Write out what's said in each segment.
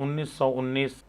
1919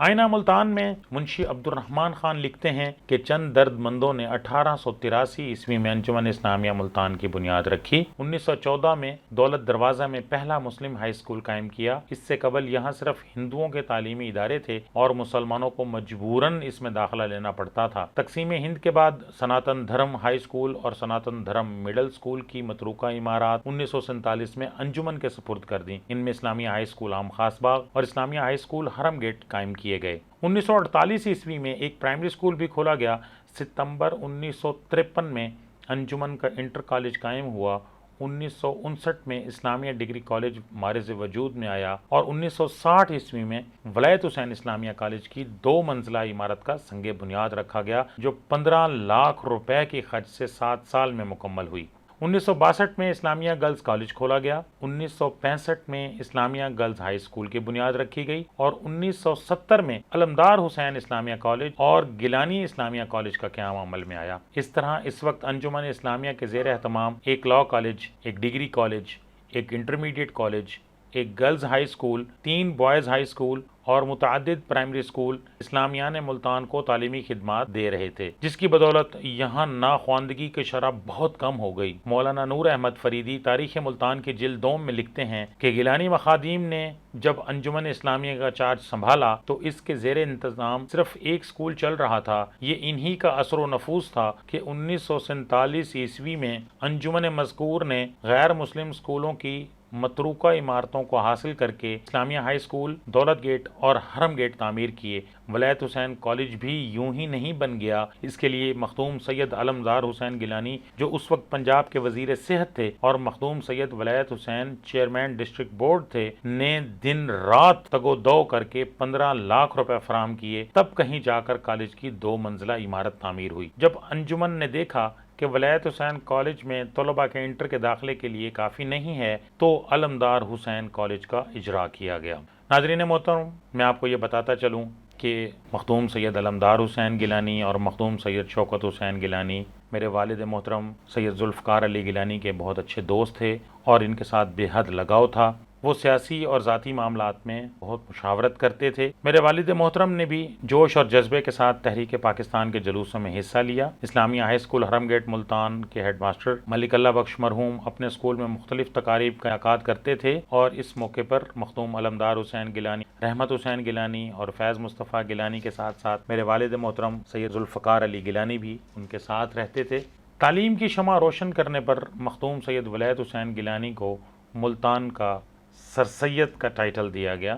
آئینہ ملتان میں منشی عبد الرحمن خان لکھتے ہیں کہ چند درد مندوں نے 1883 میں انجمن اسلامیہ ملتان کی بنیاد رکھی۔ 1914 میں دولت دروازہ میں پہلا مسلم ہائی اسکول قائم کیا۔ اس سے قبل یہاں صرف ہندوؤں کے تعلیمی ادارے تھے اور مسلمانوں کو مجبوراً اس میں داخلہ لینا پڑتا تھا۔ تقسیم ہند کے بعد سناتن دھرم ہائی اسکول اور سناتن دھرم مڈل اسکول کی متروکہ عمارات 1947 میں انجمن کے سپرد کر دیں۔ ان میں اسلامیہ ہائی اسکول عام خاص باغ اور اسلامیہ ہائی اسکول حرم گیٹ قائم کیے گئے۔ 1948 میں ایک پرائمری اسکول بھی کھولا گیا۔ ستمبر 1953 میں انجمن کا انٹر کالج قائم ہوا۔ 1959 میں اسلامیہ ڈگری کالج مارز وجود میں آیا اور 1960 میں ولایت حسین اسلامیہ کالج کی 2 منزلہ عمارت کا سنگ بنیاد رکھا گیا، جو 15 لاکھ روپے کی خرچ سے 7 سال میں مکمل ہوئی۔ 1962 میں اسلامیہ گرلز کالج کھولا گیا۔ 1965 میں اسلامیہ گرلز ہائی اسکول کی بنیاد رکھی گئی اور 1970 میں علمدار حسین اسلامیہ کالج اور گیلانی اسلامیہ کالج کا قیام عمل میں آیا۔ اس طرح اس وقت انجمن اسلامیہ کے زیر اہتمام ایک لاء کالج، ایک ڈگری کالج، ایک انٹرمیڈیٹ کالج، ایک girls high school, 3 boys high school اور متعدد پرائمری اسکول اسلامیان ملتان کو تعلیمی خدمات دے رہے تھے، جس کی بدولت یہاں ناخواندگی کی شرح بہت کم ہو گئی۔ مولانا نور احمد فریدی تاریخ ملتان کی جلد 2 میں لکھتے ہیں کہ گیلانی مخادیم نے جب انجمن اسلامیہ کا چارج سنبھالا تو اس کے زیر انتظام صرف ایک اسکول چل رہا تھا۔ یہ انہی کا اثر و نفوذ تھا کہ 1947 میں انجمن مذکور نے غیر مسلم اسکولوں کی متروکہ عمارتوں کو حاصل کر کے اسلامیہ ہائی اسکول، دولت گیٹ اور حرم گیٹ تعمیر کیے۔ ولایت حسین کالج بھی یوں ہی نہیں بن گیا۔ اس کے لیے مخدوم سید علمدار حسین گیلانی، جو اس وقت پنجاب کے وزیر صحت تھے، اور مخدوم سید ولایت حسین چیئرمین ڈسٹرکٹ بورڈ تھے، نے دن رات تگ و دو کر کے 15 لاکھ روپے فراہم کیے، تب کہیں جا کر کالج کی 2 منزلہ عمارت تعمیر ہوئی۔ جب انجمن نے دیکھا کہ ولایت حسین کالج میں طلباء کے انٹر کے داخلے کے لیے کافی نہیں ہے تو علمدار حسین کالج کا اجرا کیا گیا۔ ناظرین محترم، میں آپ کو یہ بتاتا چلوں کہ مخدوم سید علمدار حسین گیلانی اور مخدوم سید شوکت حسین گیلانی میرے والد محترم سید ذوالفقار علی گیلانی کے بہت اچھے دوست تھے اور ان کے ساتھ بے حد لگاؤ تھا۔ وہ سیاسی اور ذاتی معاملات میں بہت مشاورت کرتے تھے۔ میرے والد محترم نے بھی جوش اور جذبے کے ساتھ تحریک پاکستان کے جلوسوں میں حصہ لیا۔ اسلامیہ ہائی اسکول حرم گیٹ ملتان کے ہیڈ ماسٹر ملک اللہ بخش مرحوم اپنے اسکول میں مختلف تقاریب کا انعقاد کرتے تھے اور اس موقع پر مخدوم علمدار حسین گیلانی، رحمت حسین گیلانی اور فیض مصطفیٰ گیلانی کے ساتھ ساتھ میرے والد محترم سید ذوالفقار علی گیلانی بھی ان کے ساتھ رہتے تھے۔ تعلیم کی شمع روشن کرنے پر مخدوم سید ولایت حسین گیلانی کو ملتان کا سر سید کا ٹائٹل دیا گیا۔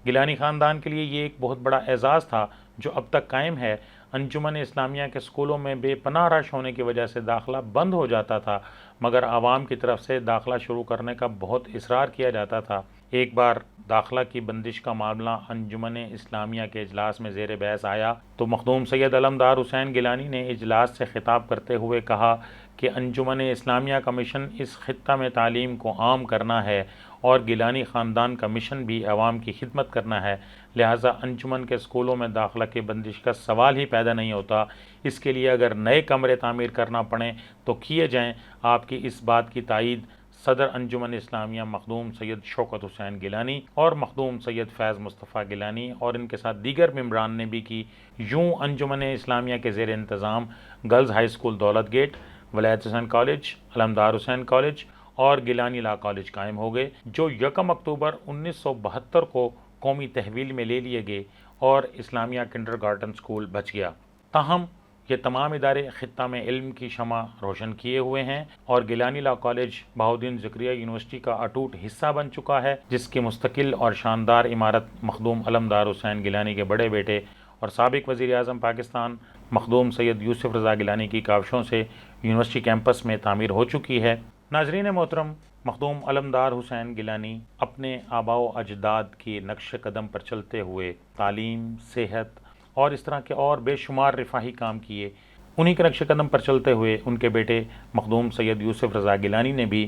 گیلانی خاندان کے لیے یہ ایک بہت بڑا اعزاز تھا جو اب تک قائم ہے۔ انجمن اسلامیہ کے اسکولوں میں بے پناہ رش ہونے کی وجہ سے داخلہ بند ہو جاتا تھا، مگر عوام کی طرف سے داخلہ شروع کرنے کا بہت اصرار کیا جاتا تھا۔ ایک بار داخلہ کی بندش کا معاملہ انجمن اسلامیہ کے اجلاس میں زیر بحث آیا تو مخدوم سید علمدار حسین گیلانی نے اجلاس سے خطاب کرتے ہوئے کہا کہ انجمن اسلامیہ کا مشن اس خطہ میں تعلیم کو عام کرنا ہے اور گیلانی خاندان کا مشن بھی عوام کی خدمت کرنا ہے، لہٰذا انجمن کے اسکولوں میں داخلہ کی بندش کا سوال ہی پیدا نہیں ہوتا۔ اس کے لیے اگر نئے کمرے تعمیر کرنا پڑیں تو کیے جائیں۔ آپ کی اس بات کی تائید صدر انجمن اسلامیہ مخدوم سید شوکت حسین گیلانی اور مخدوم سید فیض مصطفیٰ گیلانی اور ان کے ساتھ دیگر ممبران نے بھی کی۔ یوں انجمن اسلامیہ کے زیر انتظام گرلز ہائی اسکول دولت گیٹ، ولایت حسین کالج، علمدار حسین کالج اور گیلانی لا کالج قائم ہو گئے، جو 1 اکتوبر 1972 کو قومی تحویل میں لے لیے گئے اور اسلامیہ کنڈر گارٹن اسکول بچ گیا۔ تاہم یہ تمام ادارے خطہ میں علم کی شمع روشن کیے ہوئے ہیں اور گیلانی لا کالج بہاؤالدین زکریا یونیورسٹی کا اٹوٹ حصہ بن چکا ہے، جس کی مستقل اور شاندار عمارت مخدوم علمدار حسین گیلانی کے بڑے بیٹے اور سابق وزیر اعظم پاکستان مخدوم سید یوسف رضا گیلانی کی کاوشوں سے یونیورسٹی کیمپس میں تعمیر ہو چکی ہے۔ ناظرین محترم، مخدوم علمدار حسین گیلانی اپنے آباء و اجداد کی نقش قدم پر چلتے ہوئے تعلیم، صحت اور اس طرح کے اور بے شمار رفاہی کام کیے۔ انہی کے نقش قدم پر چلتے ہوئے ان کے بیٹے مخدوم سید یوسف رضا گیلانی نے بھی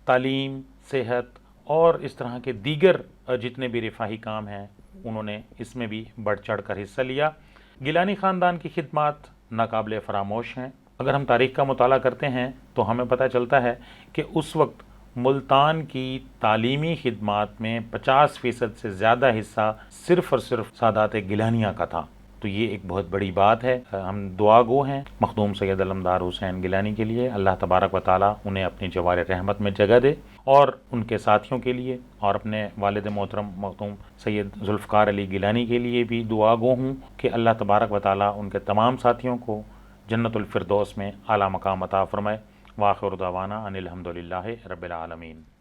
تعلیم، صحت اور اس طرح کے دیگر جتنے بھی رفاہی کام ہیں انہوں نے اس میں بھی بڑھ چڑھ کر حصہ لیا۔ گیلانی خاندان کی خدمات ناقابل فراموش ہیں۔ اگر ہم تاریخ کا مطالعہ کرتے ہیں تو ہمیں پتہ چلتا ہے کہ اس وقت ملتان کی تعلیمی خدمات میں 50% سے زیادہ حصہ صرف اور صرف سادات گیلانیہ کا تھا۔ تو یہ ایک بہت بڑی بات ہے۔ ہم دعا گو ہیں مخدوم سید علمدار حسین گیلانی کے لیے، اللہ تبارک و تعالیٰ انہیں اپنی جوار رحمت میں جگہ دے، اور ان کے ساتھیوں کے لیے اور اپنے والد محترم مخدوم سید ذوالفقار علی گیلانی کے لیے بھی دعا گو ہوں کہ اللہ تبارک و تعالیٰ ان کے تمام ساتھیوں کو جنت الفردوس میں اعلیٰ مقام عطا فرمائے۔ وآخر دعوانا ان الحمد للہ رب العالمین۔